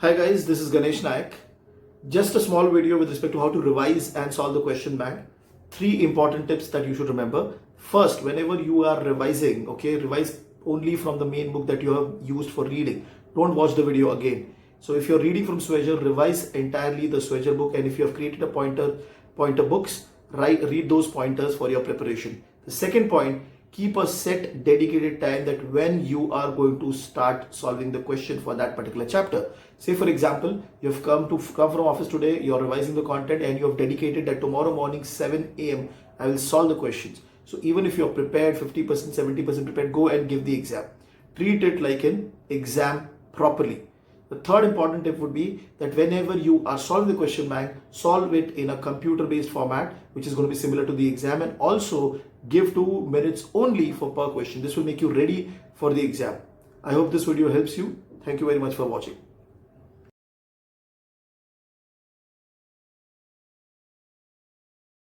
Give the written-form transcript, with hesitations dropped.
Hi guys, this is Ganesh Nayak. Just a small video with respect to how to revise and solve the question bank. 3 important tips that you should remember. First, whenever you are revising, revise only from the main book that you have used for reading. Don't watch the video again. So if you're reading from Swagger, revise entirely the Swagger book, and if you have created a pointer books, read those pointers for your preparation. The second point, keep a set dedicated time that when you are going to start solving the question for that particular chapter. Say for example, you've come from office today, you're revising the content and you have dedicated that tomorrow morning 7 a.m. I will solve the questions. So even if you're prepared 50%, 70% prepared, go and give the exam. Treat it like an exam properly. The third important tip would be that whenever you are solving the question bank, solve it in a computer-based format, which is going to be similar to the exam, and also give 2 minutes only for per question. This will make you ready for the exam. I hope this video helps you. Thank you very much for watching.